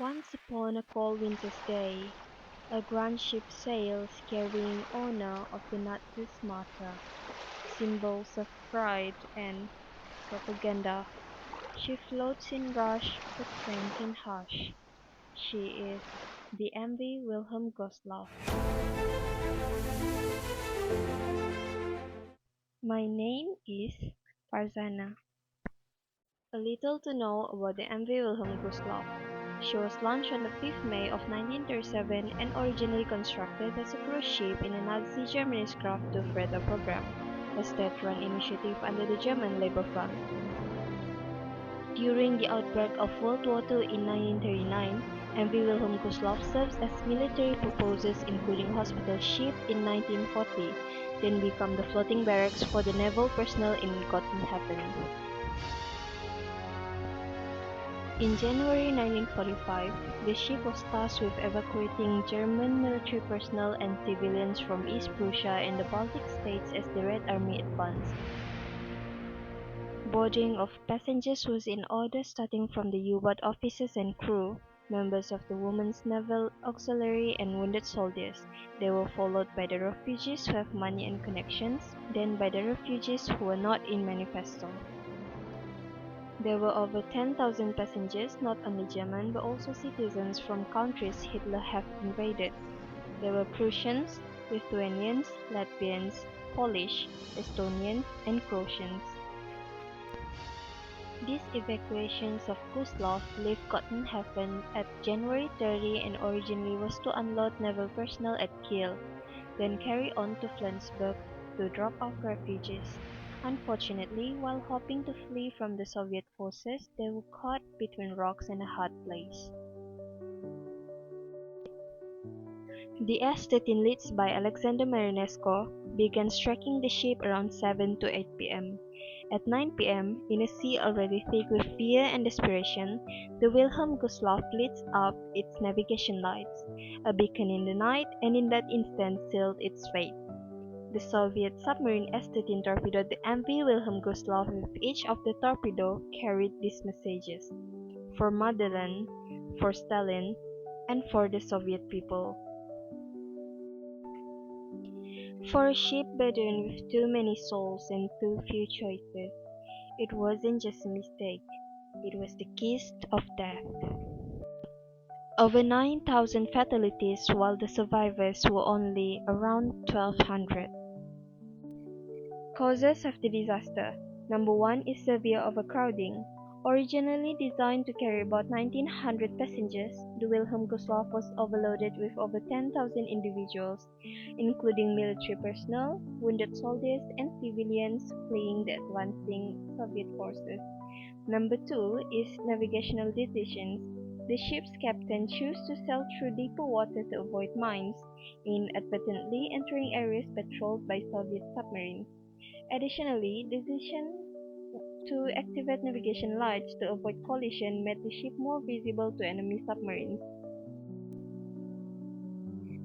Once upon a cold winter's day, a grand ship sails carrying honor of the Nazi martyr, symbols of pride and propaganda. She floats in rush but trains in hush. She is the MV Wilhelm Gustloff. My name is Farzana. A little to know about the MV Wilhelm Gustloff. She was launched on the 5th May of 1937 and originally constructed as a cruise ship in a Nazi Germany's Kraft to freighter program, a state-run initiative under the German Labour Front. During the outbreak of World War II in 1939, MV Wilhelm Gustloff serves as military purposes including hospital ship in 1940, then became the floating barracks for the naval personnel in Gottenhafen. In January 1945, the ship was tasked with evacuating German military personnel and civilians from East Prussia and the Baltic states as the Red Army advanced. Boarding of passengers was in order starting from the U-boat officers and crew, members of the Women's Naval Auxiliary and wounded soldiers. They were followed by the refugees who have money and connections, then by the refugees who were not in manifesto. There were over 10,000 passengers, not only German but also citizens from countries Hitler had invaded. There were Prussians, Lithuanians, Latvians, Polish, Estonians, and Croatians. These evacuations of Gustloff left Gottenhafen at January 30 and originally was to unload naval personnel at Kiel, then carry on to Flensburg to drop off refugees. Unfortunately, while hoping to flee from the Soviet forces, they were caught between rocks and a hard place. The S-13 leads by Alexander Marinesko began striking the ship around 7 to 8 p.m. At 9 p.m., in a sea already thick with fear and desperation, the Wilhelm Gustloff lit up its navigation lights, a beacon in the night, and in that instant sealed its fate. The Soviet submarine S-13 torpedoed the MV Wilhelm Gustloff, with each of the torpedo carried these messages: for motherland, for Stalin, and for the Soviet people. For a ship burdened with too many souls and too few choices, it wasn't just a mistake, it was the kiss of death. Over 9,000 fatalities, while the survivors were only around 1,200. Causes of the disaster. Number 1 is severe overcrowding. Originally designed to carry about 1,900 passengers, the Wilhelm Gustloff was overloaded with over 10,000 individuals, including military personnel, wounded soldiers, and civilians fleeing the advancing Soviet forces. Number 2 is navigational decisions. The ship's captain chose to sail through deeper water to avoid mines, inadvertently entering areas patrolled by Soviet submarines. Additionally, decision to activate navigation lights to avoid collision made the ship more visible to enemy submarines.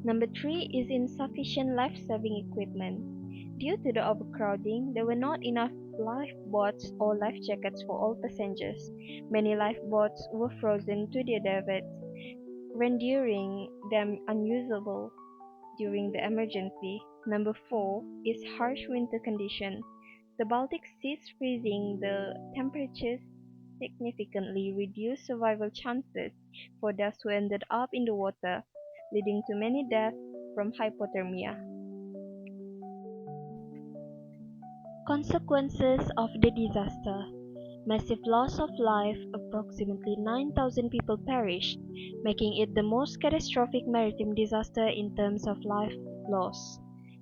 Number 3 is insufficient life-saving equipment. Due to the overcrowding, there were not enough lifeboats or life jackets for all passengers. Many lifeboats were frozen to their davits, rendering them unusable during the emergency. Number 4 is harsh winter condition. The Baltic Sea's freezing, the temperatures significantly reduced survival chances for those who ended up in the water, leading to many deaths from hypothermia. Consequences of the disaster. Massive loss of life, approximately 9,000 people perished, making it the most catastrophic maritime disaster in terms of life loss.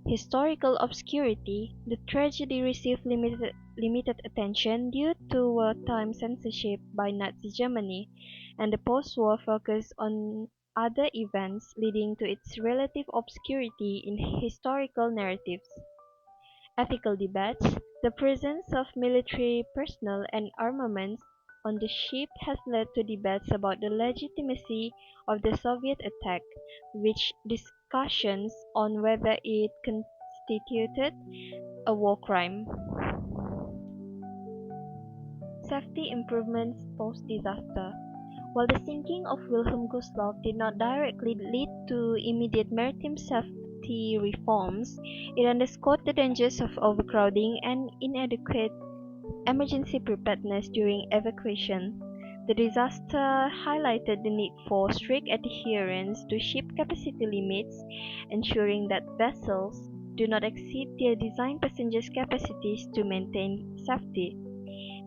Historical obscurity. The tragedy received limited attention due to wartime censorship by Nazi Germany, and the post-war focus on other events, leading to its relative obscurity in historical narratives. Ethical debates. The presence of military personnel and armaments on the ship has led to debates about the legitimacy of the Soviet attack, which discussions on whether it constituted a war crime. Safety improvements post-disaster. While the sinking of Wilhelm Gustloff did not directly lead to immediate maritime safety reforms, it underscored the dangers of overcrowding and inadequate emergency preparedness during evacuation. The disaster highlighted the need for strict adherence to ship capacity limits, ensuring that vessels do not exceed their design passengers' capacities to maintain safety.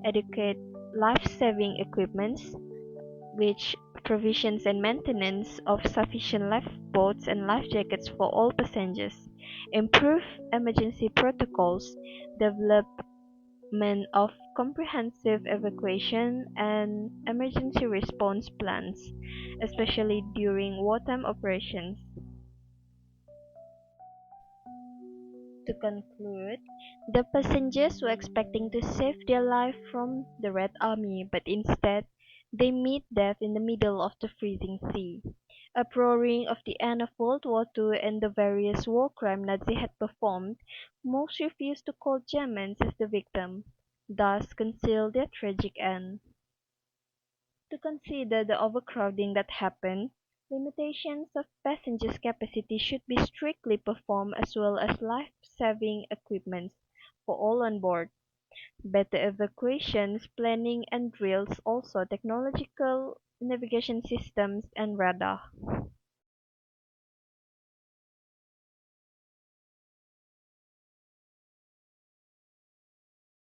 Adequate life-saving equipment, which provisions and maintenance of sufficient lifeboats and life jackets for all passengers. Improve emergency protocols, development of comprehensive evacuation and emergency response plans, especially during wartime operations. To conclude, the passengers were expecting to save their life from the Red Army, but instead they meet death in the middle of the freezing sea. Uproaring of the end of World War II and the various war crimes Nazi had performed, most refused to call Germans as the victim, thus concealed their tragic end. To consider the overcrowding that happened, limitations of passengers' capacity should be strictly performed as well as life-saving equipment for all on board. Better evacuations, planning and drills, also technological navigation systems and radar.